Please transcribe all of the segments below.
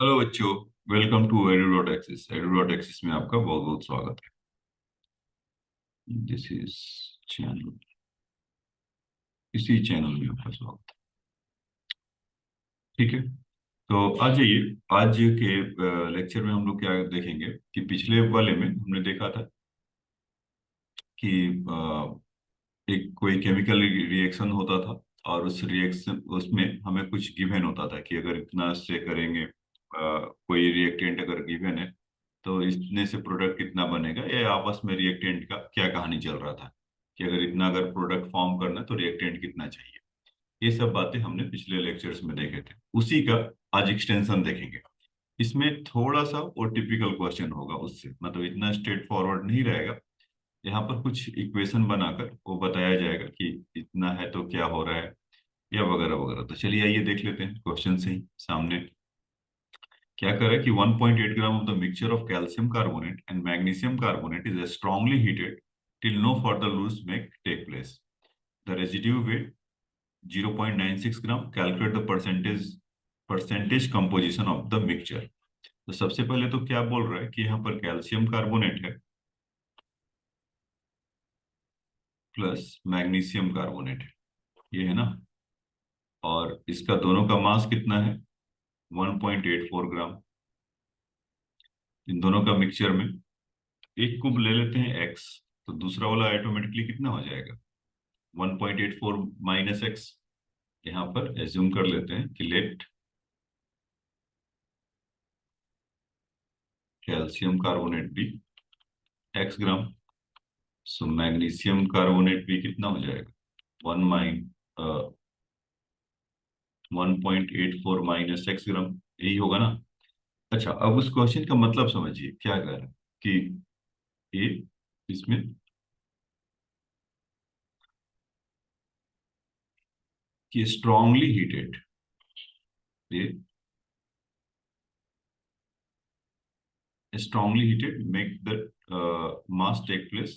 Hello बच्चों। Welcome to edu.axis। edu.axis में आपका बहुत बहुत स्वागत है। दिस इज चैनल, इसी चैनल में आपका स्वागत है। ठीक है, तो आ जाइए। आज के लेक्चर में हम लोग क्या देखेंगे कि पिछले वाले में हमने देखा था कि एक कोई केमिकल रिएक्शन होता था और उस रिएक्शन उसमें हमें कुछ गिवन होता था कि अगर इतना से करेंगे, कोई रिएक्टेंट अगर गिवन है तो इतने से प्रोडक्ट कितना बनेगा, या आपस में रिएक्टेंट का क्या कहानी चल रहा था कि अगर इतना अगर प्रोडक्ट फॉर्म करना है तो रिएक्टेंट कितना चाहिए। ये सब बातें हमने पिछले लेक्चर्स में देखे थे, उसी का आज एक्सटेंशन देखेंगे। इसमें थोड़ा सा और टिपिकल क्वेश्चन होगा, उससे मतलब इतना स्ट्रेट फॉरवर्ड नहीं रहेगा। यहाँ पर कुछ इक्वेशन बनाकर वो बताया जाएगा कि इतना है तो क्या हो रहा है, या वगैरह वगैरह। तो चलिए आइए देख लेते हैं क्वेश्चन से ही सामने क्या कर रहा है कि 1.8 gram of the mixture of calcium carbonate and magnesium carbonate is strongly heated till no further loss may take place. The residue weight 0.96 gram. Calculate the percentage composition of the mixture. तो सबसे पहले तो क्या बोल रहा है कि यहाँ पर कैल्शियम कार्बोनेट है प्लस मैग्नीशियम कार्बोनेट है, ये है ना। और इसका दोनों का मास कितना है, 1.84 ग्राम। इन दोनों का मिक्सचर में एक को ले लेते हैं एक्स, तो दूसरा वाला ऑटोमेटिकली कितना हो जाएगा, 1.84 माइनस एक्स। यहाँ पर एज्यूम कर लेते हैं कि लेट कैल्शियम कार्बोनेट भी एक्स ग्राम, सो मैग्नीशियम कार्बोनेट भी कितना हो जाएगा, 1.84 माइनस एक्स ग्राम, यही होगा ना। अच्छा, अब उस क्वेश्चन का मतलब समझिए क्या कह रहा है कि ये इसमें कि स्ट्रांगली हीटेड, ये strongly heated make the mass take place,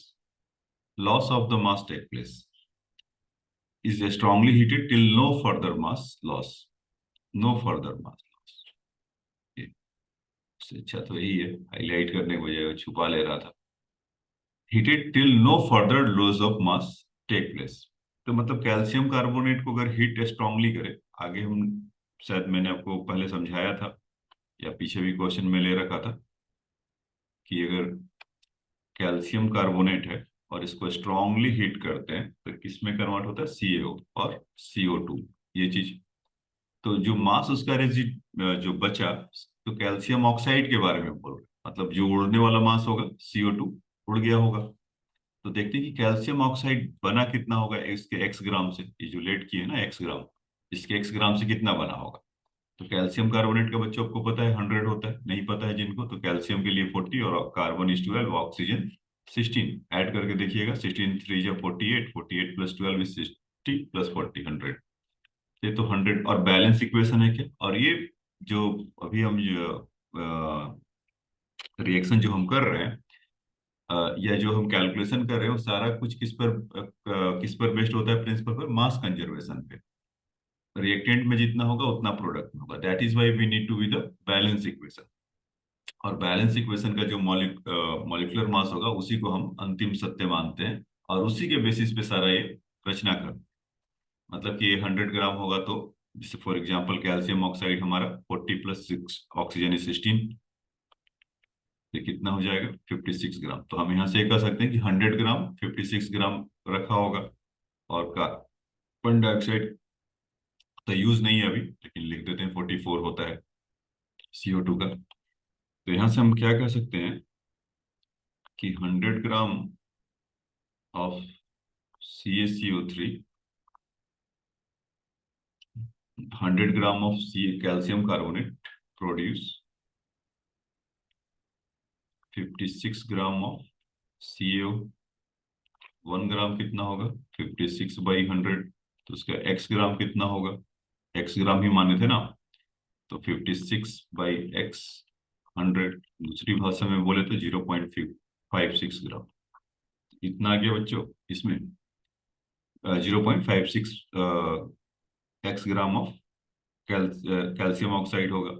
loss of the mass take place is strongly heated till no further mass loss, no further mass loss। ये उससे अच्छा तो यही है, हाईलाइट करने की बजाय वो छुपा ले रहा था। heated till no further loss of mass take place, तो मतलब कैल्शियम कार्बोनेट को अगर हीट स्ट्रांगली करे, आगे हम शायद मैंने आपको पहले समझाया था या पीछे भी क्वेश्चन में ले रखा था कि अगर कैल्शियम कार्बोनेट है और इसको स्ट्रांगली हीट करते हैं तो किसमें कन्वर्ट होता है, CaO और CO2, ये चीज। तो जो मास उसका जो बचा, तो कैल्शियम ऑक्साइड के बारे में बोल रहे हैं, मतलब जो उड़ने वाला मास होगा CO2 उड़ गया होगा। तो देखते हैं कि कैल्शियम ऑक्साइड बना कितना होगा इसके एक्स ग्राम से, ये जो लेट की है ना एक्स ग्राम, इसके एक्स ग्राम से कितना बना होगा। तो कैल्शियम कार्बोनेट का बच्चों आपको पता है 100 होता है, नहीं पता है जिनको तो कैल्शियम के लिए 40 और कार्बन इज 12, ऑक्सीजन 16। ऐड करके देखिएगा, 16 3 जा 48, 48 प्लस 12 इज 60 प्लस 40 100। ये तो 100 और बैलेंस इक्वेशन है क्या। और ये जो अभी हम रिएक्शन जो हम कर रहे हैं, या जो हम कैलकुलेशन कर रहे हैं, वो सारा कुछ किस पर बेस्ड होता है, प्रिंसिपल पर, मास कंजर्वेशन पे। रिएक्टेंट में जितना होगा उतना प्रोडक्ट में होगा, that is why we need to be the balance equation. और बैलेंस इक्वेशन का जो मॉलिक्यूलर मास होगा उसी को हम अंतिम सत्य मानते हैं, और उसी के बेसिस पे सारा ये रचना कर, मतलब कि ये 100 ग्राम होगा तो जैसे फॉर एग्जांपल कैल्शियम ऑक्साइड हमारा 40 प्लस 6, ऑक्सीजन इज 16, ये कितना हो जाएगा 56 ग्राम। तो हम यहाँ से कह सकते हैं कि 100 ग्राम 56 ग्राम रखा होगा। और कार्बन डाइऑक्साइड तो यूज नहीं है अभी, लेकिन लिख देते हैं 44 होता है CO2 का। तो यहाँ से हम क्या कह सकते हैं कि 100 gram of CaCO3, 100 gram of C calcium carbonate produce 56 gram of CaO। 1 gram कितना होगा, 56/100, तो उसका एक्स ग्राम कितना होगा, एक्स ग्राम ही माने थे ना, तो 56/x 100, दूसरी भाषा में बोले तो 0.56 ग्राम। इतना आ गया बच्चों इसमें, 0.56 x gram of calcium oxide होगा।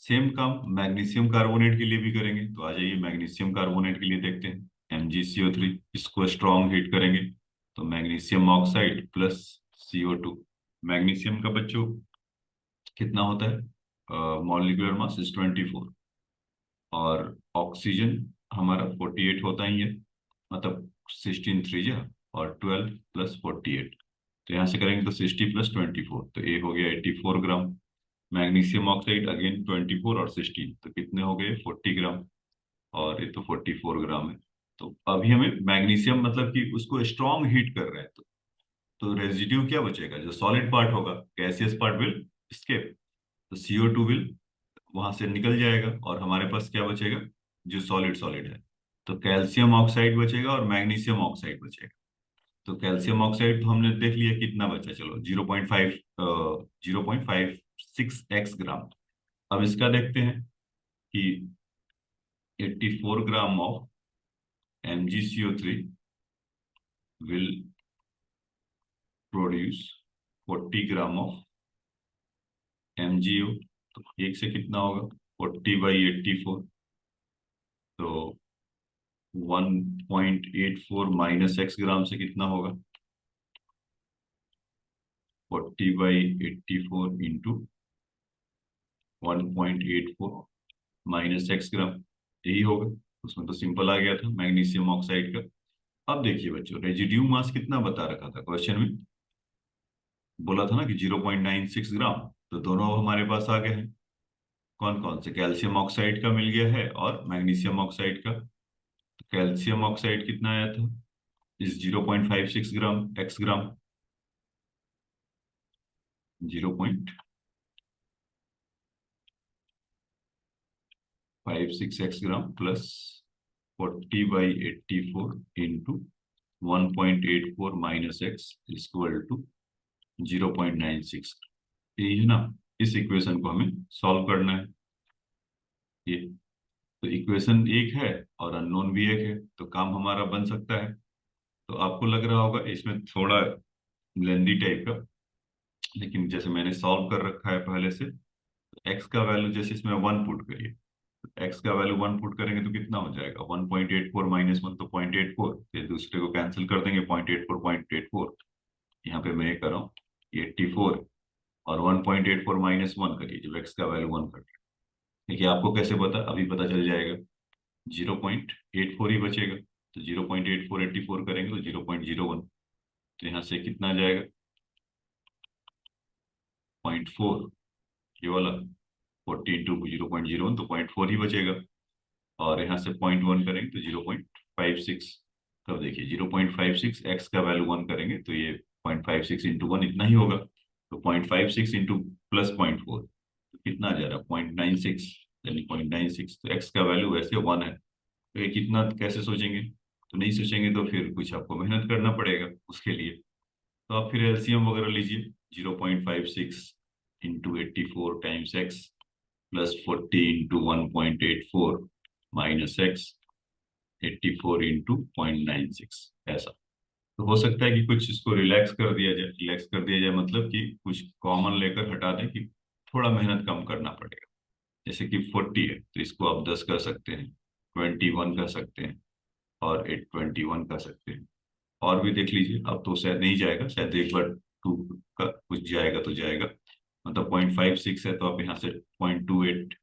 सेम काम मैग्नीशियम कार्बोनेट के लिए भी करेंगे। तो आ जाइए मैग्नीशियम कार्बोनेट के लिए देखते हैं। MgCO3, इसको स्ट्रॉन्ग हीट करेंगे तो magnesium oxide plus CO2। Magnesium का बच्चों कितना होता है, मॉलिक्यूलर मास इज 24, और ऑक्सीजन हमारा 48 होता ही है, मतलब 16 3 जा और 12 प्लस 48। तो यहाँ से करेंगे तो 60 प्लस 24, तो एक हो गया 84 ग्राम। मैग्नीशियम ऑक्साइड अगेन 24 और 16, तो कितने हो गए 40 ग्राम, और ये तो 44 ग्राम है। तो अभी हमें मैग्नीशियम मतलब कि उसको स्ट्रॉन्ग हीट कर रहे हैं, तो रेजिड्यू क्या बचेगा, जो सॉलिड पार्ट होगा, गैसियस पार्ट विल स्केप, तो CO2 विल वहां से निकल जाएगा, और हमारे पास क्या बचेगा, जो सॉलिड सॉलिड है। तो कैल्शियम ऑक्साइड बचेगा और मैग्नीशियम ऑक्साइड बचेगा। तो कैल्शियम ऑक्साइड तो हमने देख लिया कितना बचा, चलो 0.56 x ग्राम। अब इसका देखते हैं कि 84 gram of MgCO3 will produce 40 gram of MgO। तो एक से कितना होगा, 40/84, तो 1.84 माइनस x ग्राम से कितना होगा, 40/84 इंटू 1.84 माइनस x ग्राम, यही होगा। उसमें तो सिंपल आ गया था मैग्नीशियम ऑक्साइड का। अब देखिए बच्चों, रेजिड्यू मास कितना बता रखा था क्वेश्चन में, बोला था ना कि 0.96 ग्राम। तो दोनों अब हमारे पास आ गए हैं, कौन कौन से, कैल्शियम ऑक्साइड का मिल गया है और मैग्नीशियम ऑक्साइड का। तो कैल्शियम ऑक्साइड कितना आया था इस 0.56 gram x gram, 0.56 x gram plus 40/84 into 1.84 minus x equal to 0.96। यही है ना, इस इक्वेशन को हमें सॉल्व करना है। ये तो इक्वेशन एक है और अननोन भी एक है, तो काम हमारा बन सकता है। तो आपको लग रहा होगा इसमें थोड़ा लेंदी टाइप का, लेकिन जैसे मैंने सॉल्व कर रखा है पहले से, एक्स का वैल्यू जैसे इसमें 1 पुट करिए, एक्स का वैल्यू 1 पुट करेंगे तो कितना हो जाएगा, 1.84 माइनस 1 तो 0.84, ये दूसरे को कैंसिल कर देंगे, 0.84 यहाँ पे मैं ये कर रहा हूँ 84, और 1.84 माइनस 1 करिए जब एक्स का वैल्यू 1 कर। देखिए आपको कैसे पता, अभी पता चल जाएगा, 0.84 ही बचेगा। तो 0.84 करेंगे तो 0.01, तो यहाँ से कितना आ जाएगा 0.4, ये वाला 40 इंटू 0.01, तो 0.4 ही बचेगा। और यहाँ से 0.1 करेंगे तो 0.56। तब देखिए 0.56, एक्स का वैल्यू 1 करेंगे तो ये 0.56 इंटू 1 इतना ही होगा, तो 0.56 इंटू प्लस 0.4 तो कितना आ जा रहा है 0.96, यानी 0.96। तो एक्स का वैल्यू वैसे 1 है, तो ये कितना कैसे सोचेंगे, तो नहीं सोचेंगे तो फिर कुछ आपको मेहनत करना पड़ेगा उसके लिए। तो आप फिर एलसीएम वगैरह लीजिए, 0.56 into 84 times x plus 40 into 1.84 minus x 84 into 0.96, ऐसा। तो हो सकता है कि कुछ इसको रिलैक्स कर दिया जाए, रिलैक्स कर दिया जाए मतलब कि कुछ कॉमन लेकर हटा दें, कि थोड़ा मेहनत कम करना पड़ेगा। जैसे कि 40 है तो इसको आप 10 कर सकते हैं, 21 कर सकते हैं, और 821 कर सकते हैं। और भी देख लीजिए, अब तो शायद नहीं जाएगा, शायद एक बार 2 का कुछ जाएगा तो जाएगा, मतलब 0.56 है तो आप यहाँ से 0.28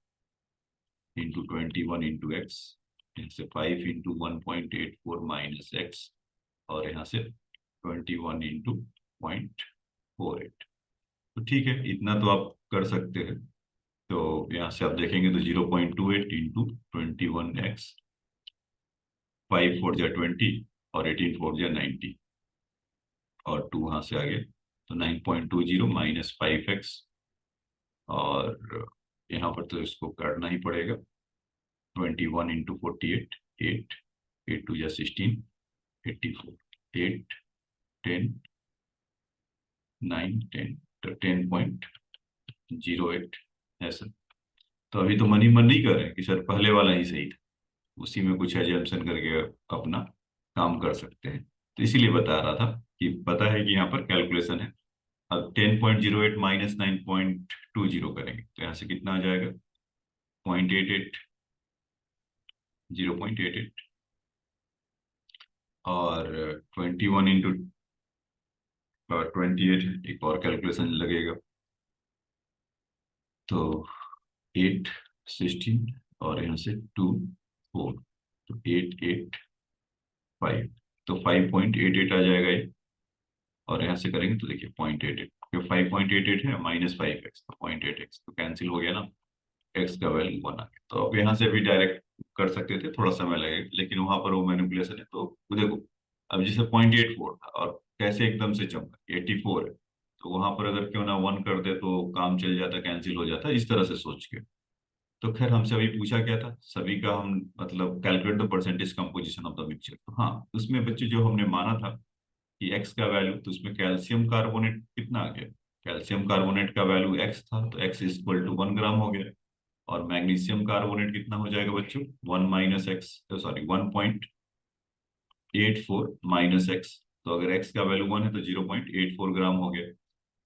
इंटू 21 इंटू एक्स, यहाँ से 5 इंटू 1.84 माइनस एक्स, और यहाँ से 21 इंटू 0.48। तो ठीक है, इतना तो आप कर सकते हैं। तो यहाँ से आप देखेंगे तो 0.28 इंटू 21x, 5 4 जा 20 और 18 4 जा 90, और 2 वहां से आ गया, तो 9.20 माइनस 5x, और यहाँ पर तो इसको करना ही पड़ेगा, 21 इंटू 48, 8, 8 2 जा 16, 84, 8, 10, 9, 10, तो 10.08 है सर। तो अभी तो मन ही मन नहीं कर रहे हैं कि सर पहले वाला ही सही था, उसी में कुछ एजम्पशन करके अपना काम कर सकते हैं। तो इसीलिए बता रहा था कि पता है कि यहाँ पर कैलकुलेशन है। अब 10.08 माइनस 9.20 करेंगे तो यहाँ से कितना आ जाएगा, 0.88, 0.88, और 21 into 28, एक और कैलकुलेशन लगेगा, तो 8, 16, और यहाँ से 2, 4, तो 885, तो 5.88 आ जाएगा ये। और यहाँ से करेंगे तो देखिए 0.88, क्योंकि 5.88 है -5x, तो 0.8x तो कैंसिल हो गया ना, x का वैल्यू 1 आ गया। तो अब यहाँ से भी डायरेक्ट कर सकते थे, थोड़ा समय लगेगा, लेकिन वहां पर वो मैनिपुलेशन है। तो वो देखो, अब जैसे 0.84 था और कैसे एकदम से चमका 84 है, तो वहां पर अगर क्यों ना 1 कर दे तो काम चल जाता, कैंसिल हो जाता, इस तरह से सोच के। तो खैर हमसे अभी पूछा क्या था, सभी का हम मतलब calculate the percentage composition of the mixture. तो हाँ, उसमें बच्चे जो हमने माना था कि एक्स का वैल्यू, तो उसमें कैल्शियम कार्बोनेट कितना आ गया, कैल्शियम कार्बोनेट का वैल्यू एक्स था, तो एक्स इज इक्वल टू 1 ग्राम हो गया। और मैग्नीशियम कार्बोनेट कितना हो जाएगा बच्चों, 1 - x, सॉरी 1.84 - x, तो अगर x का वैल्यू 1 है तो 0.84 ग्राम हो गया।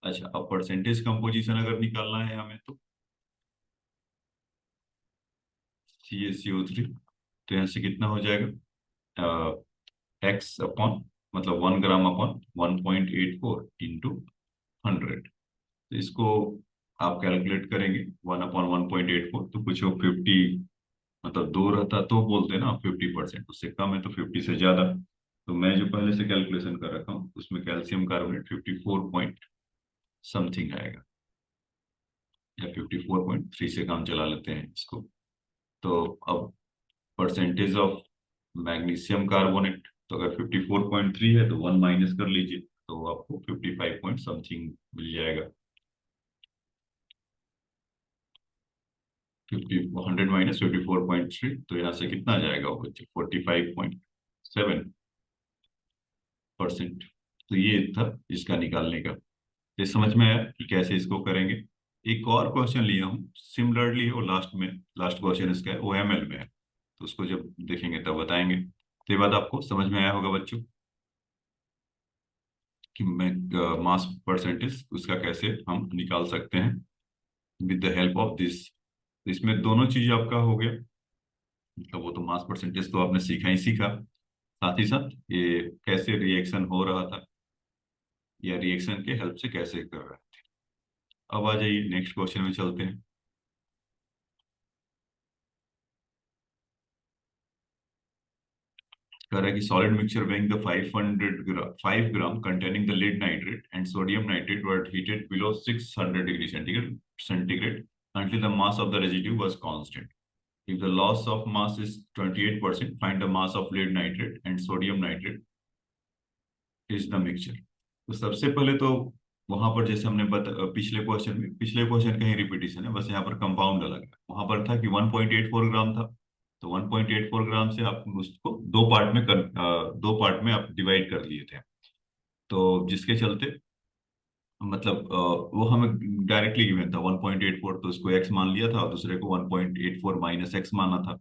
अच्छा, अब परसेंटेज कंपोजिशन अगर निकालना है हमें, तो CaCO3, तो यहाँ से कितना हो जाएगा, एक्स अपॉन, मतलब 1 ग्राम अपॉन 1.84 into 100, तो इसको आप कैलकुलेट करेंगे 1/1.84, तो कुछ 50, मतलब 2 रहता तो बोलते हैं ना 50%, उससे कम है तो 50 से ज्यादा। तो मैं जो पहले से कैलकुलेशन कर रखा हूँ उसमें कैल्शियम कार्बोनेट 54 पॉइंट समथिंग आएगा, या 54.3 से काम चला लेते हैं इसको। तो अब परसेंटेज ऑफ मैग्नीशियम कार्बोनेट, तो अगर 54.3 है तो 1 माइनस कर लीजिए, तो आपको 55 पॉइंट समथिंग मिल जाएगा। 100 - 54.3, तो यहाँ से कितना आ जाएगा वो बच्चे, 45.7%। तो ये था इसका निकालने का। ये समझ में आया कि कैसे इसको करेंगे। एक और क्वेश्चन लिया हूँ सिमिलरली, वो लास्ट में, लास्ट क्वेश्चन इसका है, वो ML में है, तो उसको जब देखेंगे तब बताएंगे। तो ये बात आपको समझ में आया होगा बच्चों, कि मैं मास परसेंटेज उसका कैसे हम निकाल सकते हैं with the help of this. इसमें दोनों चीज आपका हो गया, मतलब वो तो मास परसेंटेज तो आपने सीखा ही सीखा, साथ ही साथ ये कैसे रिएक्शन हो रहा था, या रिएक्शन के हेल्प से कैसे कर रहा है। अब आ जाइए नेक्स्ट क्वेश्चन में चलते हैं। कह रहा है कि solid mixture weighing the 5 gram containing the lead nitrate and sodium nitrate were heated below 600 degree centigrade until the mass of the residue was constant. If the loss of mass is 28%, find the mass of lead nitrate and sodium nitrate is the mixture. तो सबसे पहले तो वहां पर जैसे हमने पिछले question में, पिछले क्वेश्चन का ही रिपीटिशन है, बस यहाँ पर कंपाउंड अलग है। वहां पर था कि 1.84 ग्राम था, तो 1.84 ग्राम से आप उसको दो पार्ट में आप डिवाइड कर लिए थे, तो जिसके चलते मतलब वो हमें डायरेक्टली गिवन था 1.84, तो उसको x मान लिया था और दूसरे को 1.84 माइनस x माना था।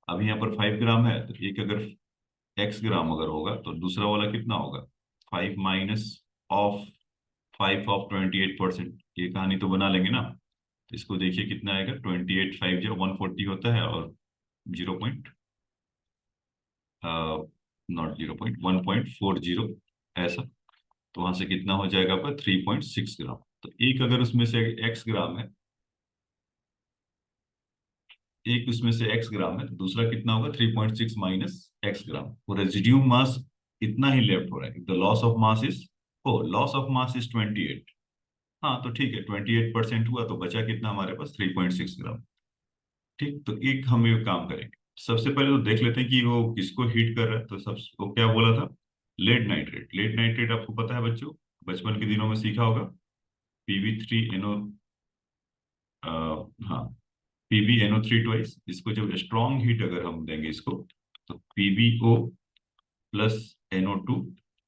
अब यहाँ पर 5 ग्राम है, तो एक अगर x ग्राम अगर होगा तो दूसरा वाला कितना होगा, 5 माइनस ऑफ 5 of 28%, ये कहानी तो बना लेंगे ना। तो इसको देखिए कितना आएगा, 28 5 जो 140 होता है, और 0 पॉइंट, नॉट 0 पॉइंट, 1.40 ऐसा। तो वहां से कितना हो जाएगा आपका 3.6 ग्राम। तो एक अगर उसमें से एक्स ग्राम है, एक उसमें से एक्स ग्राम है, तो दूसरा कितना होगा 3.6 माइनस एक्स ग्राम, और रेजिड्यू मास इतना ही लेफ्ट हो रहा है। The loss of mass is, oh loss of mass is 28। हाँ तो ठीक है, 28% हुआ, तो बचा कितना हमारे पास 3.6 ग्राम। ठीक, तो एक हम ये काम करेंगे, सबसे पहले तो देख लेते हैं कि वो किसको हीट कर रहा है। तो सब वो क्या बोला था, लेड नाइट्रेट। लेड नाइट्रेट आपको पता है बच्चों, बचपन के दिनों में सीखा होगा, PB3NO, हाँ PbNO3 ट्वाइस। इसको जब स्ट्रॉन्ग हीट अगर हम देंगे इसको, तो PbO plus NO2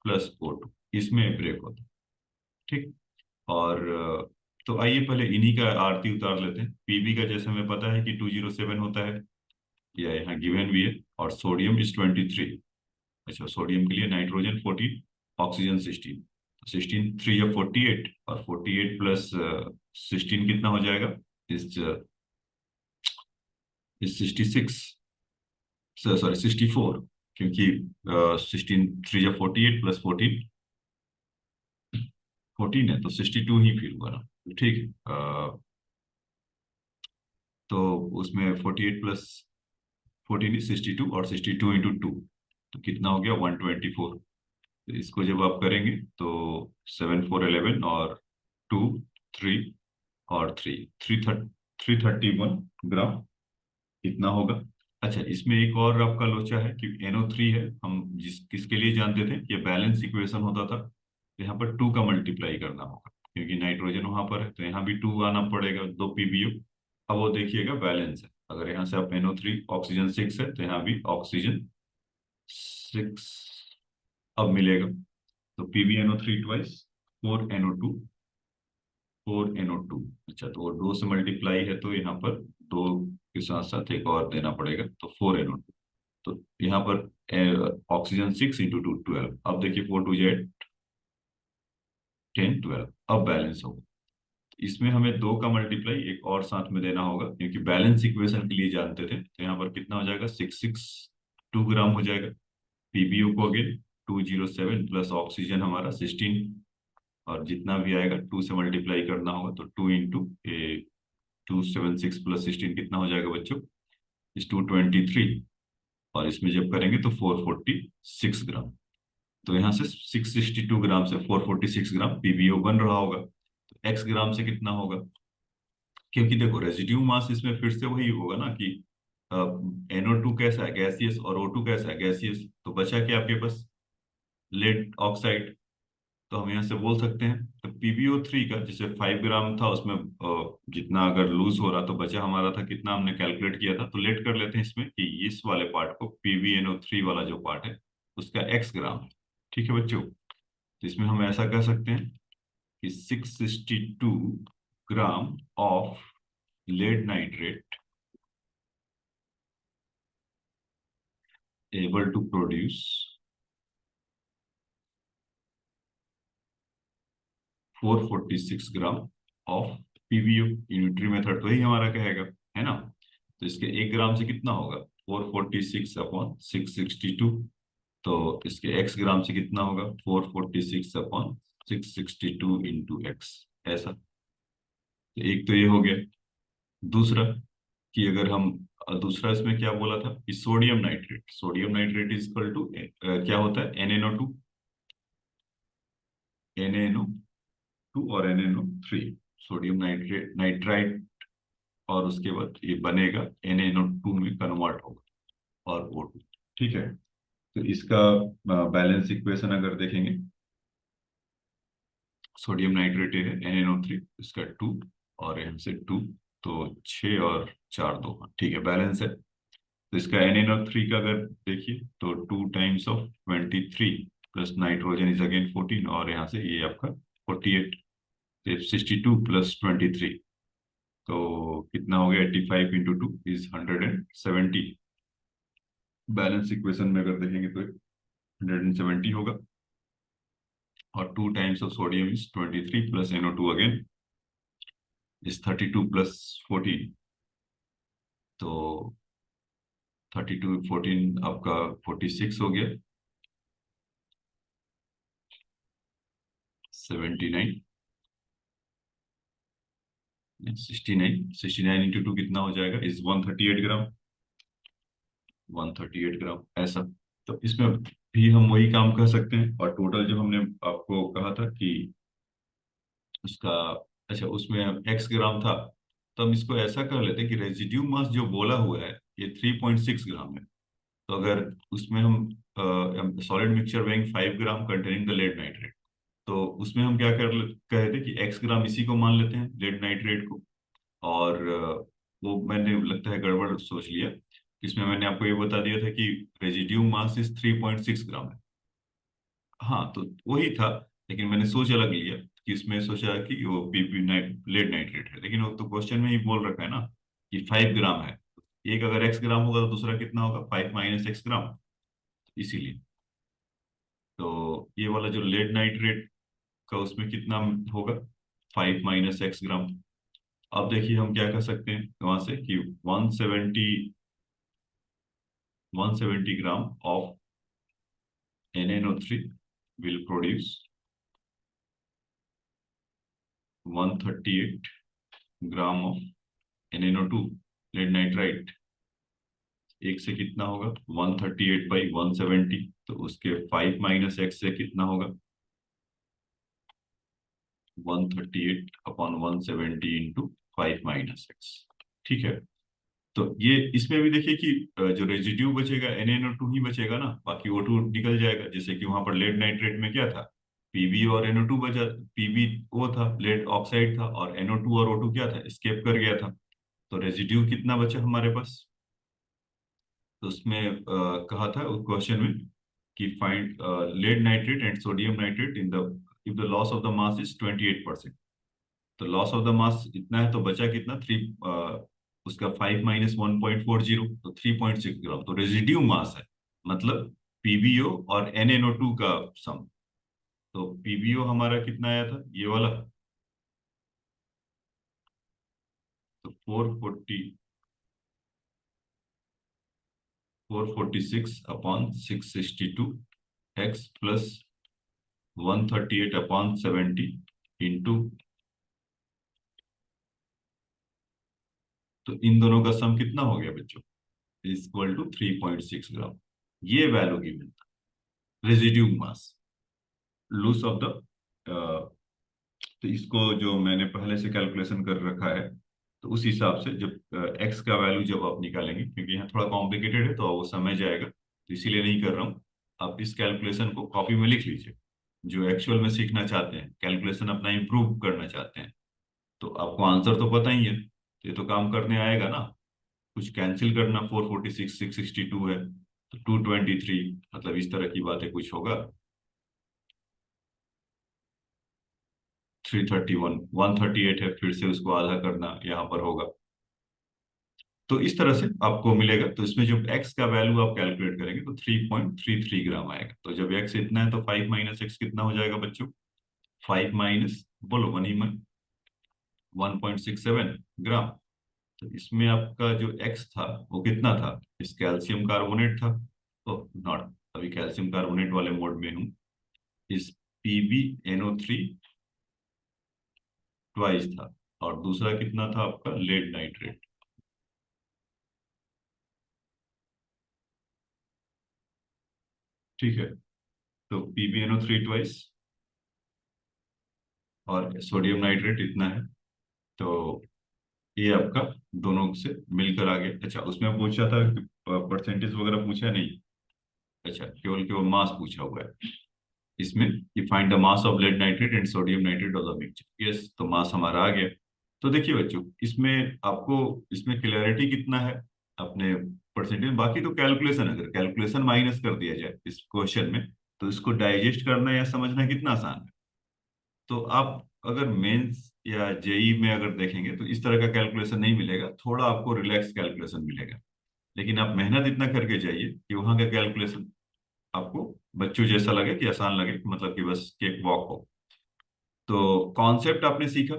plus O2, इसमें ब्रेक होता है। ठीक, और तो आइए पहले इन्हीं का आरती उतार लेते हैं। पीबी का जैसे हमें पता है कि 207 होता है, या यहाँ गिवन भी है, और सोडियम इज 23। अच्छा, सोडियम के लिए नाइट्रोजन 14, ऑक्सीजन 16, 16 3 या 48, और 48 प्लस 16 कितना हो जाएगा, इस इज 66, सॉरी 64, क्योंकि 16 3 जा 48 प्लस 14 14 है, तो 62 ही फिर हुआ ना। ठीक है, तो उसमें 48 प्लस 14 इज 62, और 62 इंटू टू, तो कितना हो गया 124। तो इसको जब आप करेंगे तो 7 4 11 और 2 3 और 331 ग्राम इतना होगा। अच्छा, इसमें एक और आपका लोचा है कि NO3 है, हम जिस किसके लिए जानते थे कि बैलेंस इक्वेशन होता था, तो यहाँ पर 2 का मल्टीप्लाई करना होगा, क्योंकि नाइट्रोजन वहां पर है तो यहाँ भी 2 आना पड़ेगा, 2 PbO। अब वो देखिएगा बैलेंस है, अगर यहाँ से आप NO3, ऑक्सीजन 6 है तो यहाँ भी ऑक्सीजन 6 अब मिलेगा, तो PbNO3 ट्वाइस 4NO2, 4NO2। अच्छा, तो वो 2 से मल्टीप्लाई है तो यहाँ पर 2 के साथ साथ एक और देना पड़ेगा, तो 4NO2। तो यहाँ पर ऑक्सीजन 6 इंटू 2 12। अब देखिए 4 2 8 10 12, अब बैलेंस होगा। इसमें हमें 2 का मल्टीप्लाई एक और साथ में देना होगा, क्योंकि बैलेंस इक्वेशन के लिए जानते थे, तो यहाँ पर कितना हो जाएगा 662 ग्राम हो जाएगा। PbO को अगेन 207 प्लस ऑक्सीजन हमारा 16, और जितना भी आएगा 2 से मल्टीप्लाई करना होगा, तो 2 इंटू 276 प्लस 16 कितना हो जाएगा बच्चों, इस 223, और इसमें जब करेंगे तो 446 ग्राम। तो यहाँ से 662 ग्राम से 446 ग्राम PbO बन रहा होगा। तो एक्स ग्राम से कितना होगा, क्योंकि देखो रेजिड्यू मास इसमें फिर से वही होगा ना कि NO2 कैसा है गैसियस, और O2 कैसा है गैसियस, तो बचा क्या आपके पास, लेड ऑक्साइड। तो हम यहाँ से बोल सकते हैं तो PbO3 का जैसे 5 ग्राम था, उसमें जितना अगर लूज हो रहा तो बचा हमारा था कितना, हमने कैलकुलेट किया था, तो लेट कर लेते हैं इसमें कि इस वाले पार्ट को, PbNO3 वाला जो पार्ट है उसका x ग्राम है। ठीक है बच्चों, तो इसमें हम ऐसा कह सकते हैं कि 662 gram of lead nitrate able to produce 446 gram of PbO। Unitary method तो ही हमारा कहेगा, है ना। तो इसके 1 ग्राम से कितना होगा 446/662, तो इसके x ग्राम से कितना होगा 446/662 इंटू एक्स, ऐसा। तो एक तो ये हो गया। दूसरा कि अगर हम दूसरा इसमें क्या बोला था कि sodium nitrate is equal to क्या होता है NaNO2 और NaNO3, सोडियम नाइट्रेट नाइट्राइट, और उसके बाद ये बनेगा NaNO2 में कन्वर्ट होगा और O2। ठीक है, तो इसका बैलेंस इक्वेशन अगर देखेंगे, सोडियम नाइट्रेट है NaNO3, इसका 2 और यहाँ से 2, तो 6 और 4 2, ठीक है बैलेंस है। तो इसका NaNO3 का अगर देखिए तो 2 times of 23 plus nitrogen is again 14, और यहाँ से ये आपका 48, 62 प्लस 23, तो कितना हो गया 85 इंटू 2 इज 170। बैलेंस इक्वेशन में अगर देखेंगे तो 170 होगा, और 2 times of sodium is 23 plus NO2 again is 32 plus 14, तो 32 14 आपका 46 हो गया, 79, 69 इंटू 2 कितना हो जाएगा इज 138 ग्राम, 138 ग्राम ऐसा। तो इसमें भी हम वही काम कर सकते हैं, और टोटल जो हमने आपको कहा था कि उसका, अच्छा उसमें एक्स ग्राम था, तो हम इसको ऐसा कर लेते हैं कि रेजिड्यू मास जो बोला हुआ है ये 3.6 ग्राम है। तो अगर उसमें हम solid mixture weighing 5 gram containing the lead nitrate, तो उसमें हम क्या कहे थे कि एक्स ग्राम इसी को मान लेते हैं लेड नाइट्रेट को, और वो मैंने लगता है गड़बड़ सोच लिया, इसमें मैंने आपको ये बता दिया था कि रेजिड्यू मास इज 3.6 ग्राम है। हाँ, तो वही था, लेकिन मैंने सोच अलग लिया कि इसमें सोचा कि वो लेड नाइट्रेट है, लेकिन वो तो क्वेश्चन में ही बोल रखा है ना कि 5 ग्राम है। एक अगर एक्स ग्राम होगा तो दूसरा कितना होगा 5 - x ग्राम, इसीलिए। तो ये वाला जो लेड नाइट्रेट का उसमें कितना होगा 5 - x ग्राम, अब देखिए हम क्या कर सकते हैं वहां से कि 170 gram of NaNO3 will produce 138 gram of NaNO2 lead nitrite. एक से कितना होगा 138/170, तो उसके 5 माइनस एक्स से कितना होगा 138/170 इंटू 5 माइनस एक्स। ठीक है, तो ये इसमें भी देखिए कि जो रेजिड्यू बचेगा NaNO2 ही बचेगा ना, बाकी O2 निकल जाएगा। जैसे कि वहां पर लेड नाइट्रेट में क्या था, Pb और NO2 बचा। Pb वो था, लेड ऑक्साइड था, और NO2 और O2 क्या था, एस्केप कर गया था। तो रेजिड्यू कितना बचा हमारे पास, तो उसमें कहा था उस क्वेश्चन में कि find lead nitrate and sodium nitrate in the if the loss of the mass is 28%। तो लॉस ऑफ द मास इतना है, तो बचा कितना थ्री, उसका 5 माइनस 1.40, तो 3.6 ग्राम, तो रेजिड्यू मास है, मतलब पीबीओ और NaNO2 का सम। तो पीबीओ हमारा कितना आया था ये वाला, तो 446/662 x प्लस 138/70 इंटू, तो इन दोनों का सम कितना हो गया बच्चों, इज इक्वल टू 3.6 ग्राम। ये value given residue mass loss of the, तो इसको जो मैंने पहले से कैलकुलेशन कर रखा है, तो उस हिसाब से जब एक्स का वैल्यू जब आप निकालेंगे, क्योंकि यहाँ थोड़ा कॉम्प्लिकेटेड है तो वो समय जाएगा, तो इसीलिए नहीं कर रहा हूँ। आप इस कैलकुलेशन को कॉपी में लिख लीजिए, जो एक्चुअल में सीखना चाहते हैं, कैलकुलेशन अपना इम्प्रूव करना चाहते हैं, तो आपको आंसर तो पता ही है, तो ये तो काम करने आएगा ना। कुछ कैंसिल करना, 446 662 है, तो 223, मतलब इस तरह की बातें कुछ होगा। 331, 138 है, फिर से उसको आधा करना यहाँ पर होगा। तो इस तरह से आपको मिलेगा, तो इसमें जब x का वैल्यू आप कैलकुलेट करेंगे तो 3.33 ग्राम आएगा। तो जब x इतना है तो 5 माइनस एक्स कितना हो जाएगा बच्चों, 5 माइनस, बोलो मन ही मन, 1.67 ग्राम। तो इसमें आपका जो x था वो कितना था, इस कैल्शियम कार्बोनेट था, तो नॉट, अभी कैल्शियम कार्बोनेट वाले मोड में हूँ। इस PbNO3 ट्वाइस था, और दूसरा कितना था आपका लेड नाइट्रेट। ठीक है, तो PbNO3 ट्वाइस और सोडियम नाइट्रेट इतना है, तो ये आपका दोनों से मिलकर आ गया। अच्छा, उसमें पूछा था कि परसेंटेज वगैरह पूछा नहीं, अच्छा केवल केवल मास पूछा हुआ है इसमें, कि find the mass of lead nitrate and sodium nitrate of the mixture. Yes, तो मास हमारा आ गया। तो देखिए बच्चों, इसमें आपको, इसमें क्लियरिटी कितना है अपने परसेंटेज, बाकी तो कैलकुलेशन, अगर कैलकुलेशन माइनस कर दिया जाए इस क्वेश्चन में, तो इसको डाइजेस्ट करना या समझना कितना आसान है। तो आप अगर मेंस या जेई में अगर देखेंगे तो इस तरह का कैलकुलेशन नहीं मिलेगा, थोड़ा आपको रिलैक्स कैलकुलेशन मिलेगा। लेकिन आप मेहनत इतना करके जाइए कि वहां का कैलकुलेशन आपको बच्चों जैसा लगे, कि आसान लगे, मतलब कि बस केक वॉक हो। तो कॉन्सेप्ट आपने सीखा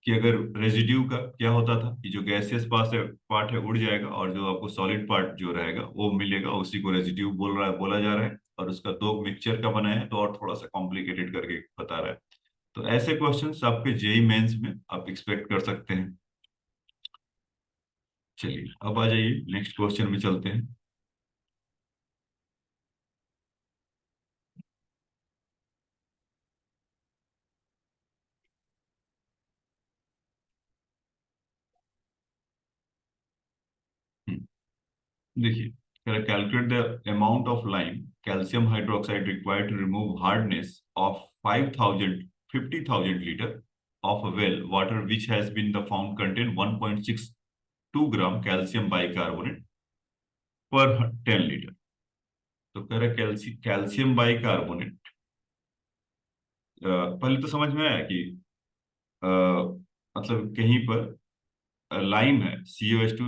कि अगर रेजिड्यू का क्या होता था, कि जो गैसियस पास है पार्ट है उड़ जाएगा, और जो आपको सॉलिड पार्ट जो रहेगा वो मिलेगा, उसी को रेजिड्यू बोला जा रहा है। और उसका दो मिक्सचर का बनाया है, तो और थोड़ा सा कॉम्प्लिकेटेड करके बता रहा है। तो ऐसे क्वेश्चंस आपके जेई मेंस में आप एक्सपेक्ट कर सकते हैं। चलिए अब आ जाइए, नेक्स्ट क्वेश्चन में चलते हैं। देखिए, calculate the amount of lime calcium hydroxide required to remove hardness of 50,000 of a well water which has been the found contain 1.62 gram calcium bicarbonate पर 10 लीटर। तो कह रहा कैल्शियम बाइकार्बोनेट, पहले तो समझ में आया कि अ, मतलब कहीं पर लाइम है, CO H2,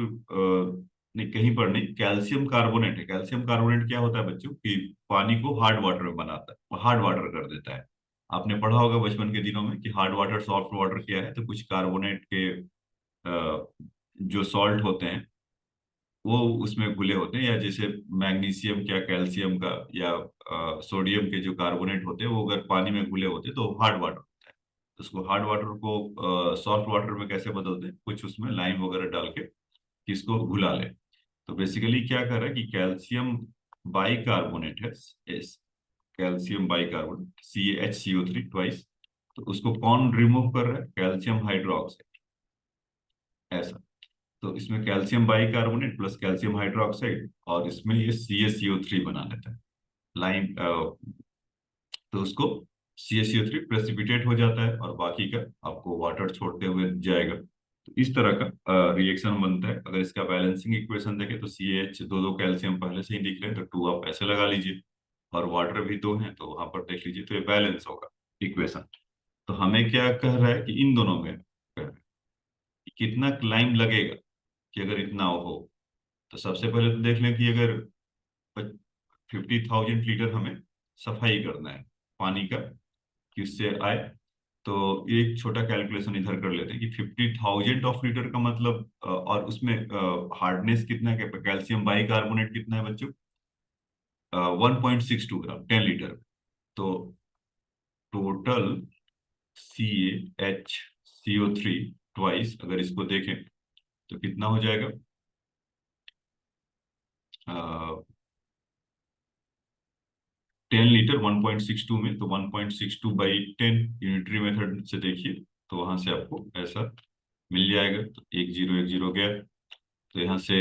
नहीं कहीं पर नहीं, कैल्शियम कार्बोनेट है। कैल्शियम कार्बोनेट क्या होता है बच्चों, कि पानी को हार्ड वाटर में बनाता है, हार्ड वाटर कर देता है। आपने पढ़ा होगा बचपन के दिनों में कि हार्ड वाटर सॉफ्ट वाटर क्या है, तो कुछ कार्बोनेट के जो सॉल्ट होते हैं वो उसमें घुले होते हैं, या जैसे मैग्नीशियम क्या कैल्शियम का या सोडियम के जो कार्बोनेट होते हैं वो अगर पानी में घुले होते हैं तो हार्ड वाटर होता है। तो उसको हार्ड वाटर को सॉफ्ट वाटर में कैसे बदलते हैं, कुछ उसमें लाइम वगैरह डाल के कि इसको घुला ले। तो बेसिकली क्या कर रहा है कि कैल्शियम बाइकार्बोनेट है, इस कैल्शियम बाइकार्बोनेट CaHCO3 ट्वाइस, तो उसको कौन रिमूव कर रहा है, कैल्शियम हाइड्रोक्साइड, ऐसा। तो इसमें calcium bicarbonate plus calcium hydroxide और इसमें ये CaCO3 बना लेता है लाइम, तो उसको CaCO3 प्रेसिपिटेट हो जाता है और बाकी का आपको वाटर छोड़ते हुए जाएगा। तो इस तरह का रिएक्शन बनता है। अगर इसका बैलेंसिंग इक्वेशन देखें तो CaH दो दो कैल्शियम पहले से ही दिख रहे हैं, तो 2 आप ऐसे लगा लीजिए, और वाटर भी 2 है तो वहां पर देख लीजिए, तो ये बैलेंस होगा इक्वेशन। तो हमें क्या कह रहा है कि इन दोनों में कह रहा है कि कितना क्लाइम लगेगा कि अगर इतना हो। तो सबसे पहले तो देख लें कि अगर 50,000 लीटर हमें सफाई करना है पानी का कि उससे आए, तो एक छोटा कैलकुलेशन इधर कर लेते हैं कि 50,000 ऑफ लीटर का मतलब और उसमें हार्डनेस कितना है, कैल्शियम बाइकार्बोनेट कितना है बच्चों, 1.62 ग्राम 10 लीटर। तो टोटल CaHCO3 ट्वाइस अगर इसको देखें तो कितना हो जाएगा, 10 लीटर 1.62 में, तो 1.62/10 यूनिटरी मेथड से देखिए, तो वहां से आपको ऐसा मिल जाएगा। तो एक जीरो गया, तो यहाँ से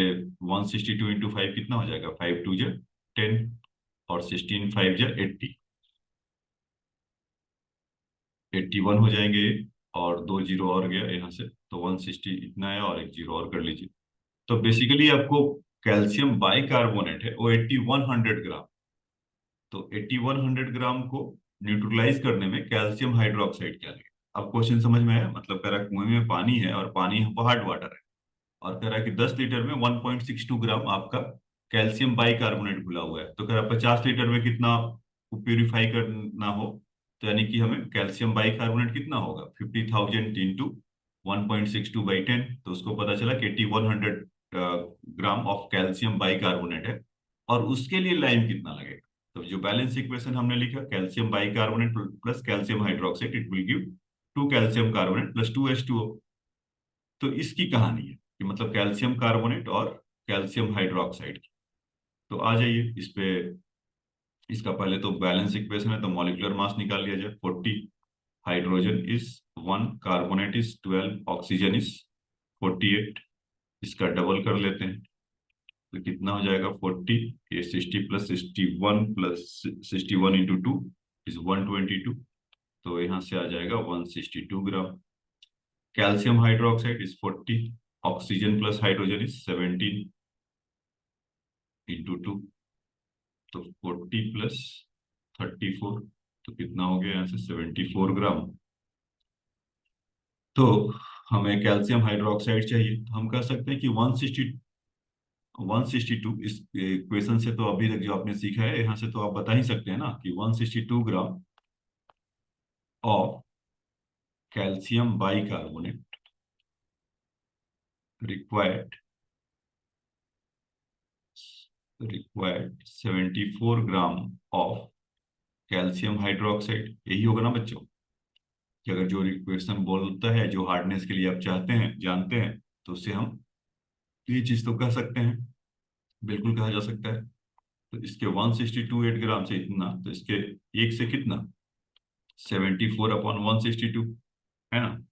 162 × 5 कितना हो जाएगा, 5 2 × 10 और 16 5 80, 81 हो जाएंगे। और 2 जीरो और गया यहाँ से, तो 160 इतना है, और एक जीरो और कर लीजिए। तो बेसिकली आपको कैल्शियम बाइकार्बोनेट है वो 8100 ग्राम, तो 8100 ग्राम को न्यूट्रलाइज करने में कैल्शियम हाइड्रोक्साइड क्या लगेगा। अब क्वेश्चन समझ में आया, मतलब कह रहा है कुएं में पानी है और पानी हार्ड वाटर है, और कह रहा है कि 10 लीटर में 1.62 ग्राम आपका कैल्शियम बाइकार्बोनेट घुला हुआ है। तो कह रहा है 50 लीटर में कितना प्यूरिफाई करना हो, तो यानी कि हमें कैल्शियम बाइकार्बोनेट कितना होगा, 50,000 इंटू 1.62/10, तो उसको पता चला कि 8100 ग्राम ऑफ कैल्शियम बाइकार्बोनेट है। और उसके लिए लाइम कितना लगेगा, तो जो बैलेंस इक्वेशन हमने लिखा calcium bicarbonate plus calcium hydroxide, it will give 2 calcium carbonate plus 2 H2O। तो इसकी कहानी है कि मतलब कैल्शियम कार्बोनेट और कैल्शियम हाइड्रोक्साइड की। तो आ जाइए इस पे, इसका पहले तो बैलेंस इक्वेशन है, तो मॉलिक्यूलर मास निकाल लिया जाए। 40 hydrogen is 1, carbonate is 12, oxygen is 48। इसका डबल कर लेते हैं तो कितना हो जाएगा, 40, ये 60 प्लस 61 प्लस 61 इंटू 2 इज 122। तो यहाँ से आ जाएगा 162 gram. Calcium hydroxide is 40, oxygen plus hydrogen is 17 into 2, तो 40 प्लस 34, तो कितना हो गया यहाँ से 74 ग्राम। तो हमें कैल्शियम हाइड्रोक्साइड चाहिए, तो हम कह सकते हैं कि 162 इस इक्वेशन से, तो अभी तक जो आपने सीखा है यहाँ से तो आप बता ही सकते हैं ना कि 162 gram of calcium bicarbonate required required 74 gram of calcium hydroxide, यही होगा ना बच्चों, कि अगर जो इक्वेशन बोलता है जो हार्डनेस के लिए आप चाहते हैं जानते हैं, तो उससे हम ये चीज तो कह सकते हैं, बिल्कुल कहा जा सकता है। तो इसके 162 8 ग्राम से इतना, तो इसके एक से कितना 74/162 है ना।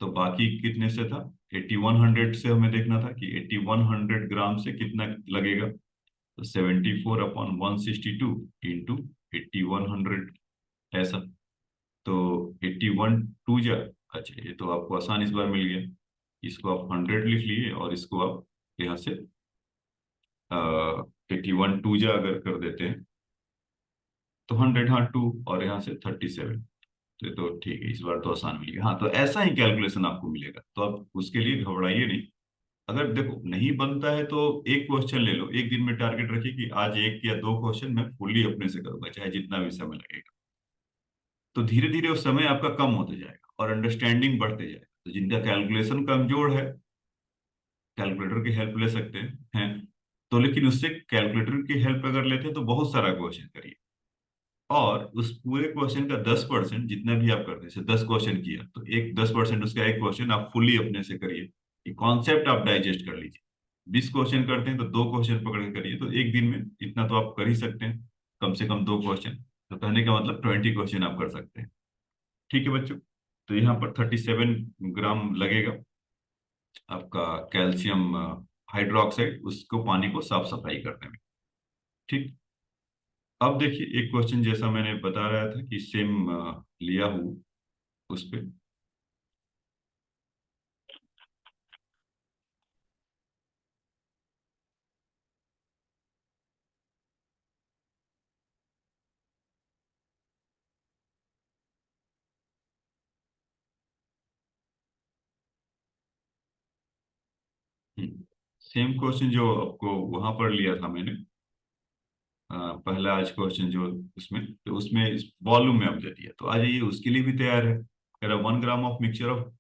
तो बाकी कितने से था, 8100 से हमें देखना था कि 8100 ग्राम से कितना लगेगा, तो 74/162 इंटू 8100, ऐसा। तो 81 2 जा, अच्छा ये तो आपको आसान इस बार मिल गया, इसको आप 100 लिख लिए और इसको आप यहाँ से 81 2 जा अगर कर देते हैं तो 100, हाँ 2, और यहाँ से 37। तो ये तो ठीक है, इस बार तो आसान मिल गया। हाँ, तो ऐसा ही कैलकुलेशन आपको मिलेगा, तो आप उसके लिए घबराइए नहीं। अगर देखो नहीं बनता है तो एक क्वेश्चन ले लो, एक दिन में टारगेट रखिए कि आज एक या दो क्वेश्चन मैं फुल्ली अपने से करूंगा, चाहे जितना भी समय लगेगा। तो धीरे धीरे उस समय आपका कम होते जाएगा और अंडरस्टैंडिंग बढ़ते जाएगा। तो जिनका कैलकुलेशन कमजोर है, कैलकुलेटर की हेल्प ले सकते हैं। तो लेकिन उससे कैलकुलेटर की हेल्प अगर लेते हैं तो बहुत सारा क्वेश्चन करिए, और उस पूरे क्वेश्चन का 10% जितना भी आप करते हैं, जैसे 10 क्वेश्चन किया तो एक 10% उसका एक क्वेश्चन आप फुल्ली अपने से करिए, कि कॉन्सेप्ट आप डाइजेस्ट कर लीजिए। 20 क्वेश्चन करते हैं तो 2 क्वेश्चन पकड़ के करिए, तो एक दिन में इतना तो आप कर ही सकते हैं, कम से कम 2 क्वेश्चन। तो कहने का मतलब 20 क्वेश्चन आप कर सकते हैं। ठीक है बच्चों, तो यहाँ पर 37 ग्राम लगेगा आपका कैल्शियम हाइड्रोक्साइड, उसको पानी को साफ सफाई करने में। ठीक। अब देखिए एक क्वेश्चन जैसा मैंने बता रहा था कि सेम लिया हूँ उस पे। सेम क्वेश्चन जो आपको वहां पर लिया था मैंने, पहला आज क्वेश्चन जो उसमें, तो उसमें इस वॉल्यूम में अब दे दिया, तो आ जाइए उसके लिए भी तैयार है। कह रहा 1 gram of mixture of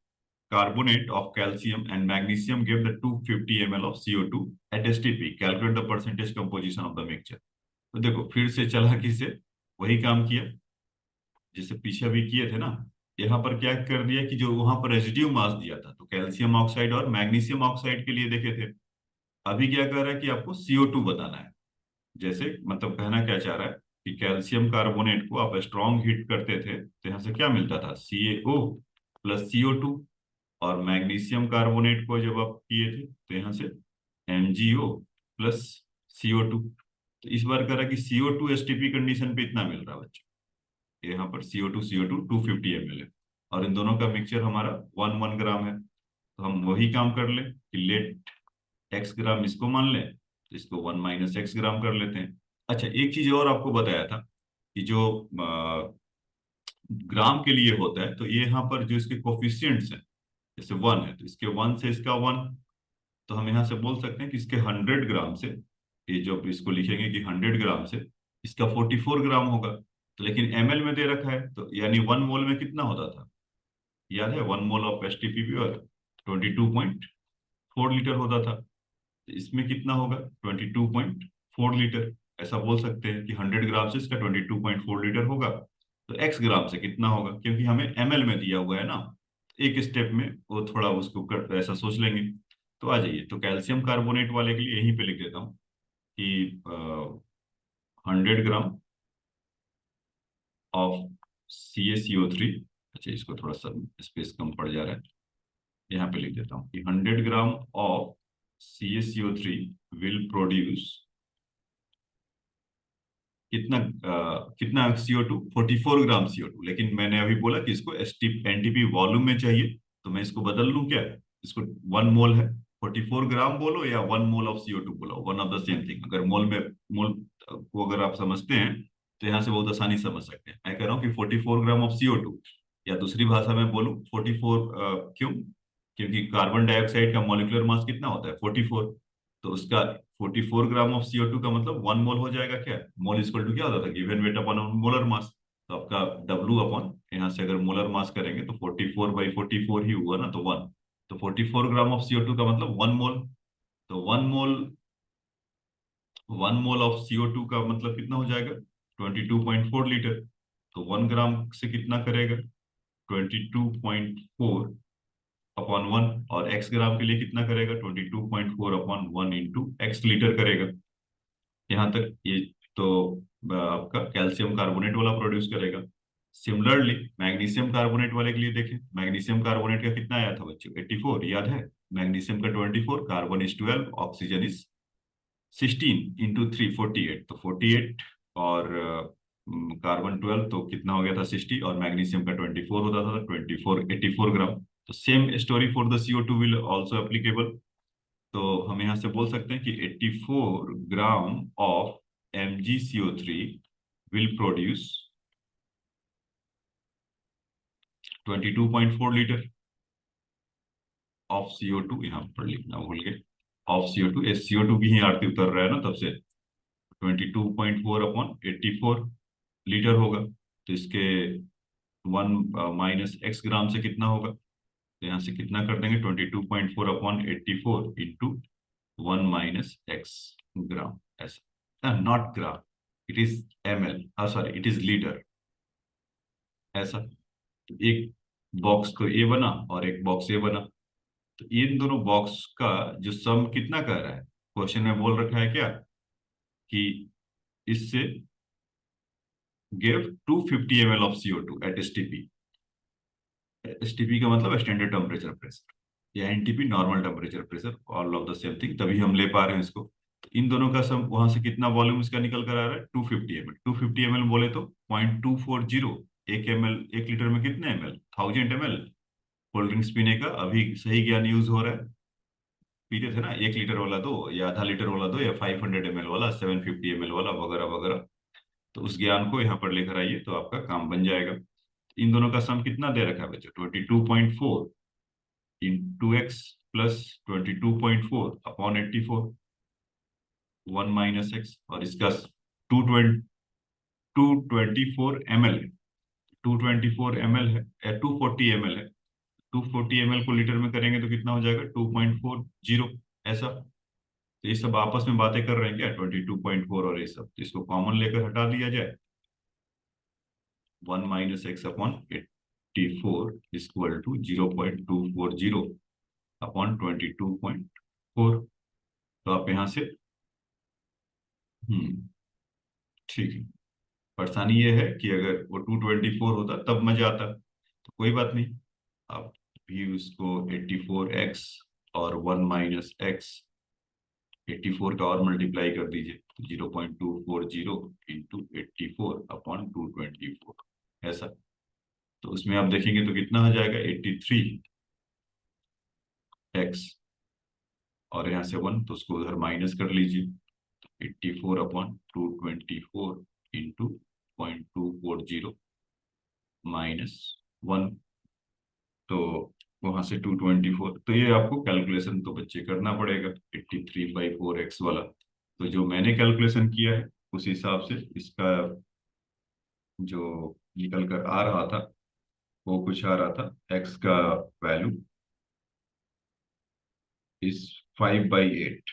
carbonate of calcium and magnesium gave the 250 ml of CO2 at STP. Calculate the percentage composition of the mixture. तो देखो फिर से चालाकी से वही काम किया जैसे पीछे भी किए थे ना। यहाँ पर क्या कर दिया कि जो वहां पर रेजिड्यू मास दिया था, तो कैल्शियम ऑक्साइड और मैग्नीशियम ऑक्साइड के लिए देखे थे। अभी क्या कर रहा है कि आपको CO2 बताना है। जैसे मतलब कहना क्या चाह रहा है कि कैल्शियम कार्बोनेट को आप स्ट्रॉन्ग हीट करते थे तो यहाँ से क्या मिलता था, CaO+CO2। और मैग्नीशियम कार्बोनेट को जब आप किए थे तो यहाँ से MgO+CO2। तो इस बार करा कि CO2 STP कंडीशन पे इतना मिल रहा है बच्चों। यहाँ पर CO2 250 ml है, और इन दोनों का मिक्सचर हमारा 1 ग्राम है। तो हम वही काम कर लें कि लेट x ग्राम इसको मान लें, तो इसको 1 - x ग्राम कर लेते हैं। अच्छा एक चीज और आपको बताया था कि जो ग्राम के लिए होता है, तो ये यहाँ पर जो इसके कोफिशियंट्स हैं, जैसे 1 है तो इसके 1 से इसका 1, तो हम यहाँ से बोल सकते हैं कि इसके 100 ग्राम से, ये जो इसको लिखेंगे कि 100 ग्राम से इसका 44 ग्राम होगा। तो लेकिन ml में दे रखा है, तो यानी 1 मोल में कितना होता था, याद है 1 मोल ऑफ STP और 22.4 लीटर होता था। तो इसमें कितना होगा, 22.4 लीटर। ऐसा बोल सकते हैं कि 100 ग्राम से इसका 22.4 लीटर होगा। तो एक्स ग्राम से कितना होगा, क्योंकि हमें ml में दिया हुआ है ना, एक स्टेप में वो थोड़ा उसको कर ऐसा सोच लेंगे। तो आ जाइए, तो कैल्शियम कार्बोनेट वाले के लिए यहीं पे लिख देता हूँ कि 100 ग्राम ऑफ CaCO3। अच्छा इसको थोड़ा सा स्पेस कम पड़ जा रहा है, यहाँ पे लिख देता हूँ कि 100 gram of CaCO3 will produce कितना CO2, 44 ग्राम CO2। लेकिन मैंने अभी बोला कि इसको NTP वॉल्यूम में चाहिए, तो मैं इसको बदल लूं क्या, इसको 1 मोल है, 44 ग्राम बोलो या 1 मोल ऑफ CO2 बोलो, one of the same thing. अगर मोल में मोल को अगर आप समझते हैं तो यहाँ से बहुत आसानी समझ सकते हैं। मैं कह रहा हूँ कि 44 ग्राम ऑफ CO2, या दूसरी भाषा में बोलूँ 44, क्यों, क्योंकि कार्बन डाइऑक्साइड का मॉलिक्यूलर मास कितना होता है, 44। तो उसका 44 ग्राम ऑफ CO2 का मतलब 1 मोल हो जाएगा। क्या मोल इक्वल टू क्या होता था, given weight upon molar mass. तो आपका W अपॉन यहाँ से अगर मोलर मास करेंगे तो 44/44 ही हुआ ना, तो 1। तो 44 ग्राम ऑफ CO2 का मतलब 1 मोल। तो 1 मोल ऑफ CO2 का मतलब कितना हो जाएगा, 22.4 लीटर। तो 1 ग्राम से कितना करेगा, 22.4/1। और x ग्राम के लिए कितना करेगा, 22.4/1 × x लीटर करेगा। यहाँ तक ये तो आपका कैल्शियम कार्बोनेट वाला प्रोड्यूस करेगा। सिमिलरली मैग्नीशियम कार्बोनेट वाले के लिए देखें, मैग्नीशियम कार्बोनेट का कितना आया था बच्चों, 84, याद है। मैग्नीशियम का 24, carbon is 12, oxygen is 16 into 3, 48। तो 48 और कार्बन 12, तो कितना हो गया था, 60, और मैग्नीशियम का 24 होता था, 24 84 ग्राम। तो same story for the CO2 will also applicable. तो हम यहाँ से बोल सकते हैं कि 84 gram of MgCO3 will produce 22.4 litre of CO2। यहाँ पर लिखना भूल गए, ऑफ CO2, CO2 की ही आरती उतर रहा है ना तब से। 22.4/84 लीटर होगा। तो इसके 1 - x ग्राम से कितना होगा, तो यहाँ से कितना कर देंगे, 22.4 अपॉन 84 इंटू 1 माइनस एक्स ग्राम, ऐसा, not gram, it is ml, sorry it is litre, ऐसा। तो एक बॉक्स तो ए बना और एक बॉक्स ए बना। तो इन दोनों बॉक्स का जो सम कितना कह रहा है, क्वेश्चन में बोल रखा है क्या कि इससे give 250 ml of CO2 at STP. STP का मतलब स्टैंडर्ड टेम्परेचर प्रेशर, या NTP normal temperature pressure, all of the same thing, तभी हम ले पा रहे हैं इसको। तो इन दोनों का सम, वहां से कितना वॉल्यूम इसका निकल कर आ रहा है, 250 ml। 250 ml बोले तो 0.240, एक एम एल, 1 लीटर में कितने ml, 1000 ml। कोल्ड ड्रिंक्स पीने का अभी सही ज्ञान यूज हो रहा है, पीते थे ना 1 लीटर वाला दो, या आधा लीटर वाला दो, या 500 ml वाला, 750 ml वाला, वगैरह वगैरह। तो उस ज्ञान को यहाँ पर लेकर आइए तो आपका काम बन जाएगा। इन दोनों का सम कितना दे रखा है बच्चों, 22.4 into x plus 22.4 upon 84, 1 minus x, और इसका 224 ml, 224 ml है, 240 ml है। 240 ml को लीटर में करेंगे तो कितना हो जाएगा, 2.40, ऐसा। तो ये सब आपस में बातें कर रहे हैं क्या, 22.4 और ये सब, तो इसको कॉमन लेकर हटा दिया जाए। 1 minus X upon 84 equal to 0.240 upon 22.4। तो आप यहाँ से, ठीक है। परेशानी ये है कि अगर वो 224 होता तब मजा आता, तो कोई बात नहीं। आप भी उसको 84x और 1 माइनस एक्स, 84 का और मल्टीप्लाई कर दीजिए, 0.240 इंटू 84 अपॉन 224, ऐसा। तो उसमें आप देखेंगे तो कितना हो जाएगा, 83x, और यहाँ से 1, तो उसको उधर माइनस कर लीजिए, 84 अपॉन 224 इंटू 0.240 माइनस 1, तो वहां से 224। तो ये आपको कैलकुलेशन तो बच्चे करना पड़ेगा, 83/4x वाला। तो जो मैंने कैलकुलेशन किया है उस हिसाब से इसका जो निकल कर आ रहा था वो कुछ आ रहा था, x का वैल्यू इस 5/8।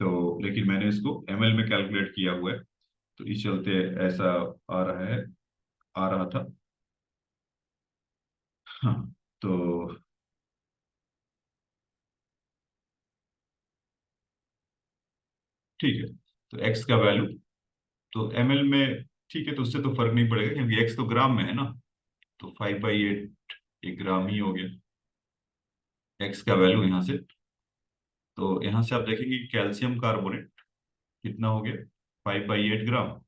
तो लेकिन मैंने इसको ml में कैलकुलेट किया हुआ है, तो इस चलते ऐसा आ रहा है, आ रहा था। हाँ, तो ठीक है। तो x का वैल्यू तो ml में, ठीक है, तो उससे तो फर्क नहीं पड़ेगा क्योंकि x तो ग्राम में है ना। तो 5/8 एक ग्राम ही हो गया x का वैल्यू यहाँ से। तो यहाँ से आप देखेंगे कि कैल्शियम कार्बोनेट कितना हो गया, 5/8 ग्राम।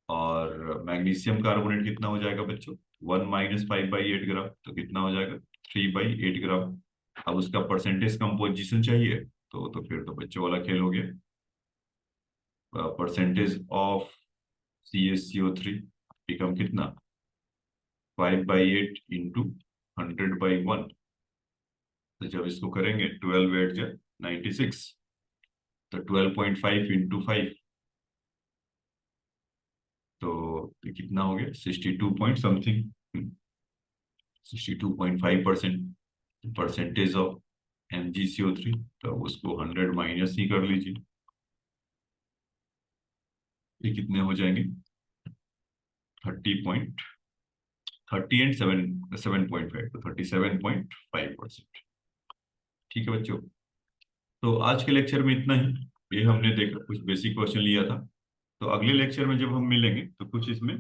और मैग्नीशियम कार्बोनेट कितना हो जाएगा बच्चों, 1 माइनस 5/8 ग्राम, तो कितना हो जाएगा, 3/8 ग्राम। अब उसका परसेंटेज कंपोजिशन चाहिए, तो फिर तो बच्चों वाला खेल हो गया। परसेंटेज ऑफ CaCO3 बिकम कितना, 5/8 इंटू 100/1। तो जब इसको करेंगे 12 8 96, तो 12.5 इंटू 5, तो ये कितना हो गया, 62 point something, 62.5% percentage of MgCO3। तो उसको 100 माइनस ही कर लीजिए, ये कितने हो जाएंगे, 30 एंड 7.5, तो 37.5%। ठीक है बच्चों, तो आज के लेक्चर में इतना ही। ये हमने देखा, कुछ बेसिक क्वेश्चन लिया था। तो अगले लेक्चर में जब हम मिलेंगे तो कुछ इसमें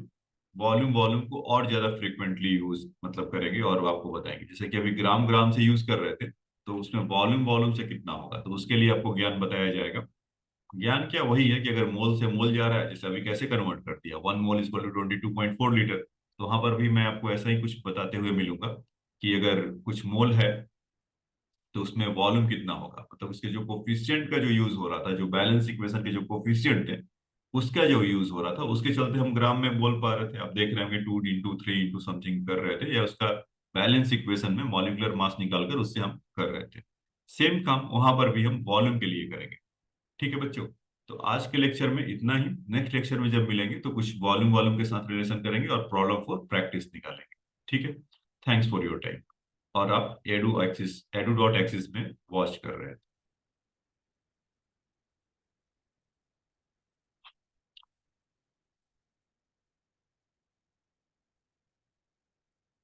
वॉल्यूम वॉल्यूम को और ज्यादा फ्रिक्वेंटली यूज मतलब करेंगे और आपको बताएंगे। जैसे कि अभी ग्राम ग्राम से यूज कर रहे थे, तो उसमें वॉल्यूम वॉल्यूम से कितना होगा, तो उसके लिए आपको ज्ञान बताया जाएगा। ज्ञान क्या, वही है कि अगर मोल से मोल जा रहा है, जैसे अभी कैसे कन्वर्ट कर दिया, 1 मोल इज 22.4 लीटर। तो वहां पर भी मैं आपको ऐसा ही कुछ बताते हुए मिलूंगा कि अगर कुछ मोल है तो उसमें वॉल्यूम कितना होगा, मतलब उसके जो कोफिशिएंट का जो यूज हो रहा था, जो बैलेंस इक्वेशन के जो कोफिशिएंट थे उसका जो यूज हो रहा था, उसके चलते हम ग्राम में बोल पा रहे थे। आप देख रहे होंगे 2 इंटू 3 इंटू समथिंग कर रहे थे, या उसका बैलेंस इक्वेशन में मॉलिक्यूलर मास निकालकर उससे हम कर रहे थे। सेम काम वहां पर भी हम वॉल्यूम के लिए करेंगे। ठीक है बच्चों, तो आज के लेक्चर में इतना ही। नेक्स्ट लेक्चर में जब मिलेंगे तो कुछ वॉल्यूम वॉल्यूम के साथ रिलेशन करेंगे और प्रॉब्लम फॉर प्रैक्टिस निकालेंगे। ठीक है, थैंक्स फॉर योर टाइम। और आप एडू डॉट एक्सिस में वॉच कर रहे हैं।